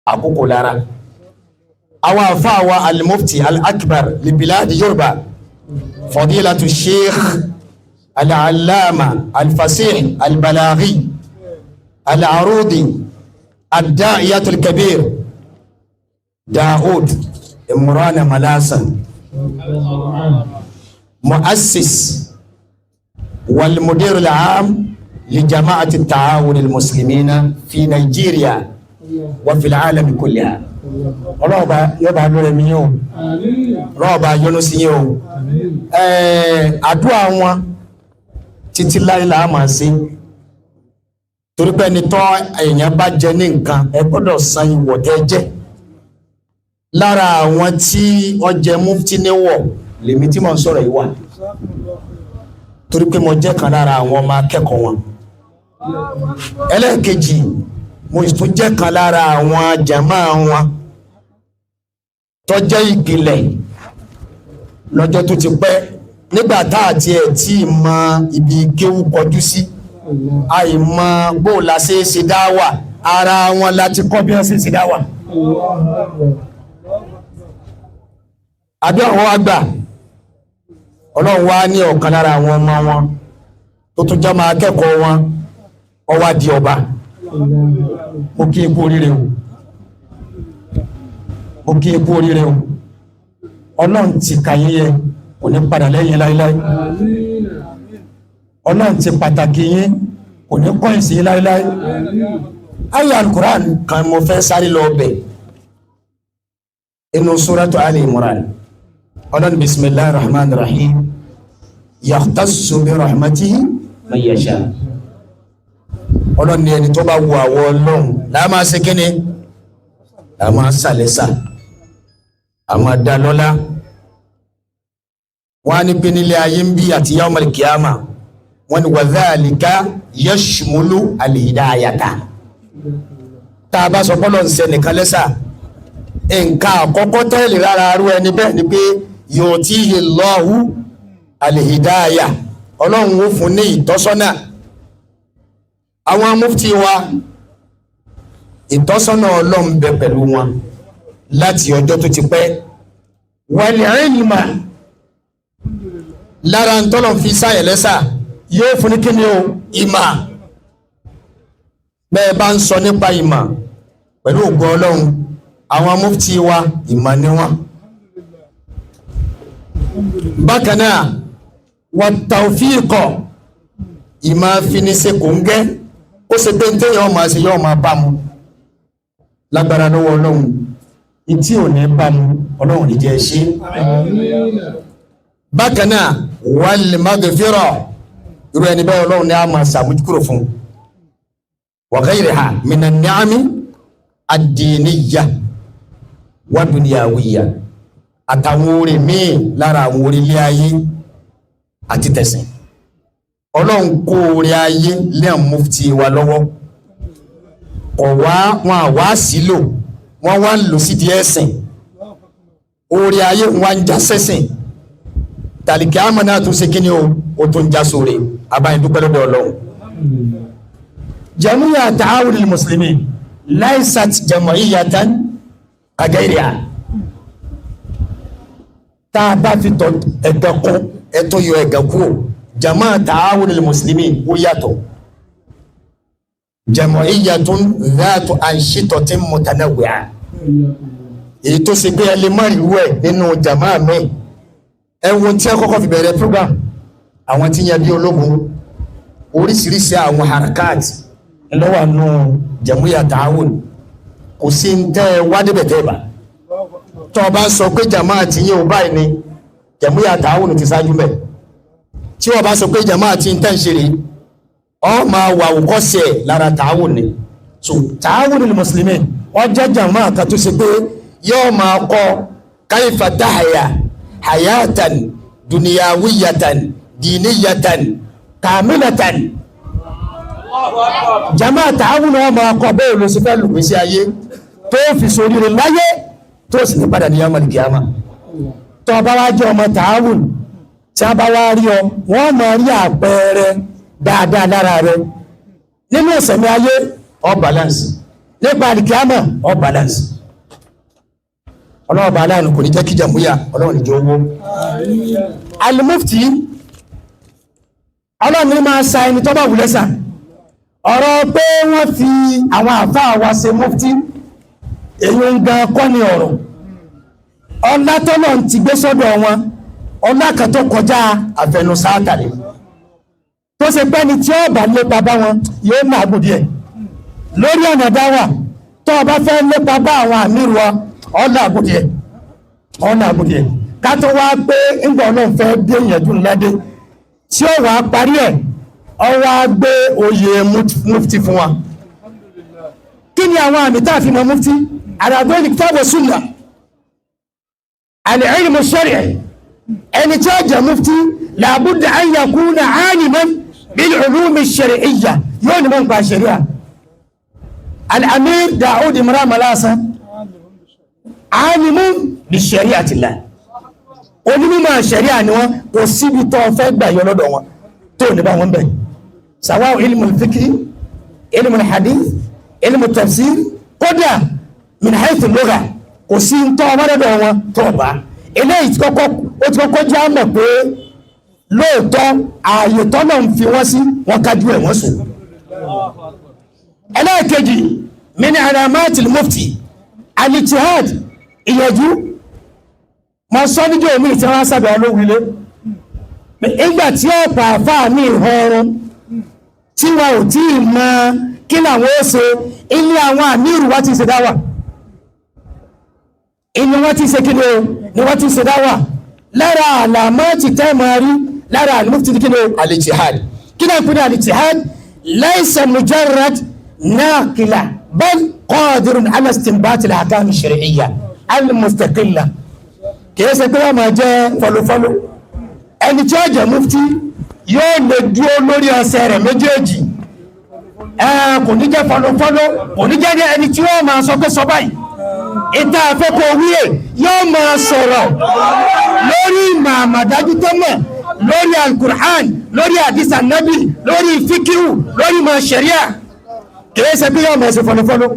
àkókò lára àwọn àfáàwà al-mufti al-akbar li biladi Yorùbá fadilatu sheikh al-allama al-fasih al-balaghi al-arudi ad-da'iyatul kabir Daud Imran Malasan muassis wal mudir al-aam li jama'ati at-ta'awun al-muslimina fi Nigeria wa fil alam kulliha. Ọlọ́ọ̀bá yọba lórí mi yóò rọ́ọ̀bá yọ́nú sí yóò àdúrà wọn títí láìlá máa sí torí pé ẹni tọ́ èèyàn bá jẹ ní nǹkan ẹ gbọ́dọ̀ san ìwọ̀ tẹ́ jẹ́ lára àwọn tí ọjẹ́ mufti níwọ̀ lèmi tí mo ń sọ̀rọ̀ yìí wà torí pé mo jẹ́ kan lára àwọn ọmọ akẹ́kọ̀ọ́ wọn ẹlẹ́ẹ̀kejì mo tún jẹ́ kan lára àwọn jàmá wọn tó jẹ́ ìpìlẹ̀ lọ́jọ́ tó ti pẹ́ nígbà tá àti ẹ̀ tí mọ ibi kéwú kọjú sí àìmọ̀ bó la ṣe é ṣe dáwà ara wọn láti kọ́ bí wọ́n ṣe ṣe dáwà àbí àwọn àgbà ọlọ́run wá ní ọ̀kan lára àwọn ọmọ wọn tó tún jẹ́ máa kẹ́kọ̀ọ́ wọn ó wá di ọba mo kí ikú oríire o mo kí ikú oríire o ọlọ́run ti kàyíyẹ kò ní padà lẹ́yìn láíláí ọlọ́run ti pàtàkì yín kò ní kọ́ ìsìn láíláí ayé al-Qur'an kan mo fẹ́ sáré lọ bẹ̀ inú suratu Ali Imran ọlọ́run bismillahir rahmanir rahim yakhtassu bi rahmatihi man yasha ọlọ́run ni ẹni tó bá wu àwọ ọlọ́run láàmà ṣe kíni láàmà sàlẹ́sà àmà dalọ́lá wọ́n á ní pé nílé ayé ń bí àti yawmal qiyama wọ́n ní wa dhalika yashmulu al-hidayata tá a bá sọ pọ́lọ̀ ń ṣe nìkan lẹ́sà nǹkan àkọ́kọ́ tẹ́lẹ̀ rárá arú ẹni bẹ́ẹ̀ ni pé yu'tihi Allahu al-hidaya ọlọ́run ó fún ní ìtọ́sọ́nà àwọn mufti wa ìtọ́sọ́nà ọlọ́run bẹ pẹ̀lú wọn láti ọjọ́ tó ti pẹ́ wal ilma lára ń tọ́lọ̀ fi sáyẹ̀ lẹ́sà yóò fún ní kí ni o ìmà bẹ́ẹ̀ bá ń sọ nípa ìmà pẹ̀lú ògo ọlọ́run àwọn mufti wa ìmà ni wọn bákan náà wat tawfiq ìmà finise kò ń gẹ́ ó ṣe pé ntẹ́ yọ máa ṣe yọ máa bá mu lágbára lọ́wọ́ ọlọ́run ìtí ò ní bá mu ọlọ́run ní jẹ́ ṣe bákan náà wal maghfira irú ẹni bẹ́ẹ̀ ọlọ́run ní a máa ṣàmójúkúrò fún wa ghayriha minan ni'ami ad-diniyya wa dunyawiyya àtàwọn orí míì lára àwọn orílẹ̀ ayé àti tẹ̀sìn ọlọ́run kó orí ayé lẹ́yìn mufti wa lọ́wọ́ ọ̀wá wọn àwá sílò wọ́n wá ń lò sí di ẹ̀sìn orí ayé wọn ń já sẹ́sìn tàlìkì àmọ́ náà tún ṣe kí ni o tó ń já sóre abáyín dúpẹ́ lọ́dọ̀ ọlọ́run jamiya ta'awun al-muslimin laysat jama'iyatan kagayriha tá a bá fi tọ ẹ̀gàn kún ẹ̀tọ́ yọ ẹ̀gàn kú jama ta'awun al-muslimin ó yàtọ̀ jama'iyatun dhatu anshitatin mutanawwi'a èyí tó ṣe pé ẹlẹ́ mọ́rin wẹ̀ nínú jama mi ẹwọ́n tí a kọ́kọ́ fi bẹ̀rẹ̀ program àwọn tí yẹn bí ológun oríṣiríṣi àwọn harakat lọ́wọ́ nù jamiya ta'awun kò sí ń tẹ́ wádìbẹ̀tẹ̀ bá tó bá sọ pé jama'a ti yíò báyìí ni jamiya ta'awun ti sáájú mẹ́ tí wọ́n bá sọ pé jama'a ti ń tẹ́ ń ṣe rí ọ ma wà òkọ́sẹ̀ lára ta'awun ni so ta'awun al-muslimin wọ́n jẹ́ jama'a kan tó ṣe pé yóò máa kọ́ kayfa tahya hayatan dunyawiyatan diniyatan kamilatan jama'a ta'awun wọ́n máa kọ́ bẹ́ẹ̀ lọ sí fẹ́ lùgbésí ayé tó fi sórí rẹ̀ láyé tó sì ní padà ní yamal kiyama tó bá wá jẹ́ ọmọ ta'awun tí a bá wá rí ọ wọ́n máa rí àpẹẹrẹ dáadáa lára rẹ nínú ìsẹ̀mí ayé ọ balance nípa àlìkíámọ̀ ọ balance ọlọ́wọ́ bá aláàánú kò ní jẹ́ kí jàmúyà ọlọ́wọ́ ní jẹ́ owó al-Mufti ọlọ́run ní máa sa ẹni tó bá wùlẹ̀ sà ọ̀rọ̀ pé wọ́n fi àwọn àfáà wa ṣe Mufti èyí ń gan kọ́ ní ọ̀rọ̀ ọlá tọ́lọ̀ ti gbé sọ́dọ̀ wọn ọlá kan tó kọjá àfẹnusáátàrí tó ṣe pé ní tí ó bá lépa bá wọn yóò máa gùn díẹ̀ lórí ọ̀nà dáwà tó o bá fẹ́ lépa bá àwọn àmìrù wa ọ̀nà àgùdíẹ̀ ká tó wá pé ńgbà ọlọ́run fẹ́ dé ìyẹ̀jú ńládé tí ó wà parí ẹ̀ ọ wá gbé oyè Mufti fún wa kí ni àwọn àmì tá a fi mọ Mufti àdàgbé ní kitab wa sunnah al-ilm ash-shar'i ẹni tí ó jẹ́ Mufti làbúdà an yakuna aliman bil-ulum ash-shar'iyyah yóò ní mọ́ nípa ṣẹ̀ríà. الأمير داود إمران ملاسة عالم بشريعة الله onímọ̀ ṣẹ̀ríà ni wọ́n kò síbi tó fẹ́ gbà yọ lọ́dọ̀ wọn tó ní bá wọn bẹ̀ sàwáwò ilmu al-fiqh ilmu al-hadith ilmu tafsir kódà min haythu al-lugha kò sí ń tọ́ ọmọ lọ́dọ̀ wọn tó bá eléyìí ó ti kọ́kọ́ jẹ́ àmọ̀ pé lóòótọ́ ààyè tọ́nà ń fi wọ́n sí wọn kájú ẹ̀ wọ́n sùn ẹlẹ́ẹ̀kejì min alamatil Mufti al-ijtihad ìyẹ̀jú mọ́ sọ́díjọ́ omi tí wọ́n sábẹ̀ olówílé ìgbà tí ó pàáfà ní ìhọrun tí wọ́n ò tí mọ̀ kí làwọn ó ṣe ilé àwọn àmìrù wá ti ṣe dáwà inú wọ́n ti ṣe kí ni wọ́n ti ṣe dáwà lára àlàmọ́ ti tẹ́ mọ́ rí lára al-Mufti kí ni al-ijtihad kí náà kú ní al-ijtihad laysa mujarrad ناقلة بل قادر على استنباط الأحكام الشرعية المستقلة كيف يقول ما جاء فلو فلو ẹni tí ó jẹ́ Mufti yóò lè dúró lórí ọsẹ̀ rẹ̀ méjèèjì kò ní jẹ́ fọlọ́fọlọ́ kò ní jẹ́ ẹni tí ó máa sọ pé sọ báyìí ìta àfẹ́kọ̀ọ́ wíyè yóò máa sọ̀rọ̀ lórí màmàdájú tó mọ̀ lórí al-Qur'an lórí hadith Nabi lórí fíkíù lórí mọ̀ ṣẹ̀ríà kìí ṣe bí yóò mọ̀ sí fọlọ́fọlọ́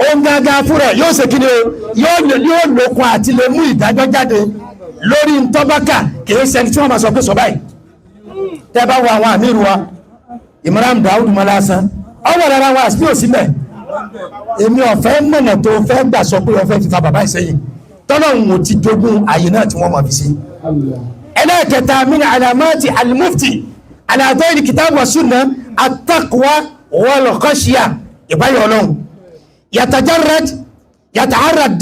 ohun gangan fúnra yóò ṣe kí ni yóò lókun àti lè mú ìdájọ́ jáde lórí ntọ́bákà kìí ṣe ẹni tí wọ́n máa sọ pé sọ báyìí tẹ́ bá wọ àwọn àmìrù wa Imran Daud Malasa ọwọ́ rárá wa sí òsì mẹ́ èmi ọ̀fẹ́ mọ̀nà tó fẹ́ gbà sọ pé ọ̀fẹ́ fífa bàbá ìsẹ́yìn tọ́lọ̀ ń wò ti jogún àyè náà tí wọ́n máa fi sí ẹlẹ́ẹ̀kẹta min alamati al-Mufti ala dawil kitab wa sunnah التقوى والخشية يبقى يقولون يتعرض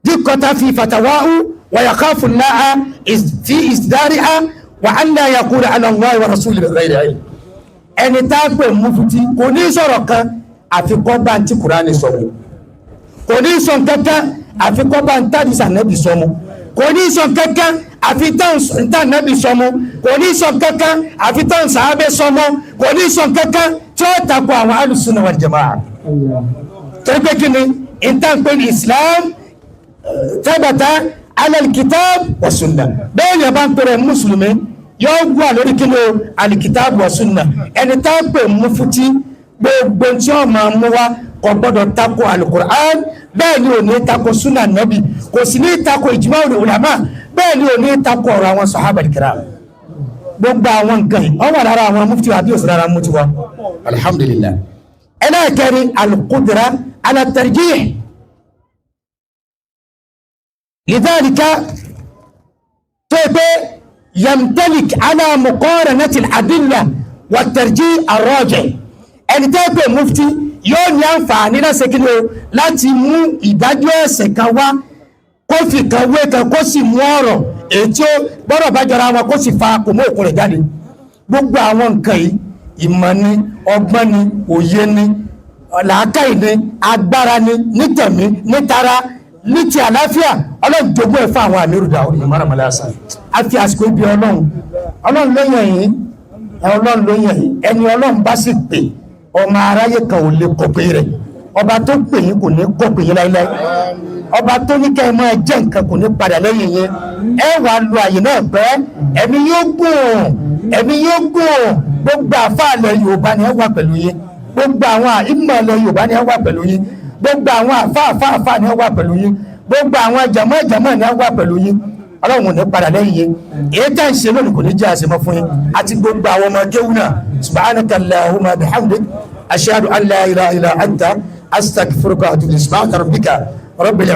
دقة في فتواه ويخاف الله في إصدارها وأن لا يقول على الله ورسوله بغير علم ẹni tá a pè Mufti kò ní sọ̀rọ̀ kan àfikọ́ bá ń tí Kùránì sọ̀rọ̀ kò ní sọ kankan àfikọ́ bá ń tàbí sànẹ́bì sọmọ kò ní sọ kankan àfitán nẹ́bì sọmọ kò ní sọ kankan àfitán sàábẹ́ sọmọ kò ní sọ kankan tí ó takò àwọn alùsùnà wal jamaa torí pé kí ni ìtàn pé ní Islam thabata ala al-kitab wa sunnah bẹ́ẹ̀ ni a bá ń pèrè mùsùlùmí yóò gbọ́ lórí kí ni al-kitab wa sunnah ẹni tá ń pè Mufti gbogbo tí ó máa mú wa kò gbọ́dọ̀ takò al-Qur'an bẹ́ẹ̀ ni ò ní takò sunna nabi kò sì ní takò ijma'ul ulama bẹ́ẹ̀ ni ò ní takò ọ̀rọ̀ àwọn sahaba al-kiram gbogbo àwọn nǹkan yìí ọwọ́ lára àwọn Mufti wa bí òsì lára Mufti wa alhamdulillah ẹlẹ́ẹ̀kẹrin al-qudra ala tarjih lidhalika tó pé yamtalik ala muqaranati al-adilla wa tarjih ar-rajih ẹni tẹ́ pé Mufti yóò ní àǹfààní láti mú ìdájọ́ ẹ̀sẹ̀ kan wá kó fi kan wé kan kó sì mú ọ̀rọ̀ èyí tí ó gbọ́dọ̀ bá jọra wọn kó sì fa kò mú òkun rẹ̀ jáde gbogbo àwọn nǹkan yìí ìmọ̀ ni ọgbọ́n ni òye ni làákàyè ni agbára ni nítẹ̀mí nítara ní ti àlàáfíà ọlọ́run jogún ẹ̀ fún àwọn àmì ìrùdà orí ìmọ̀ràn Malasa a fi àsìkò ibi ọlọ́run ló yàn yín ọlọ́run ló yàn yín ẹni ọlọ́run bá sì pè ọmọ aráyé kan ò lè kọ̀pé rẹ̀ ọba tó pè yín kò ní kọ̀pé yín láíláí ọba tó ní kẹ́ ẹ máa jẹ́ nǹkan kò ní padà lẹ́yìn yín ẹ wà lu àyè náà pẹ́ ẹ̀mí yóò gùn gbogbo àfáàlẹ̀ Yorùbá ni ẹ wà pẹ̀lú yín gbogbo àwọn ìmọ̀ ilẹ̀ Yorùbá ni wọ́n wà pẹ̀lú yín, gbogbo àwọn àfáàfáàfáà ni wọ́n wà pẹ̀lú yín, gbogbo àwọn jàmọ́ ni wọ́n wà pẹ̀lú yín. Ọlọ́run ní padà lẹ́yìn yín, èyí tá ń ṣe lónìí kò ní jẹ́ àṣemọ́ fún yín àti gbogbo àwọn ọmọ kéwù náà. Subhanaka Allahumma bihamdik ashhadu an la ilaha illa anta astaghfiruka wa atubu ilayk. Subhana rabbika rabbil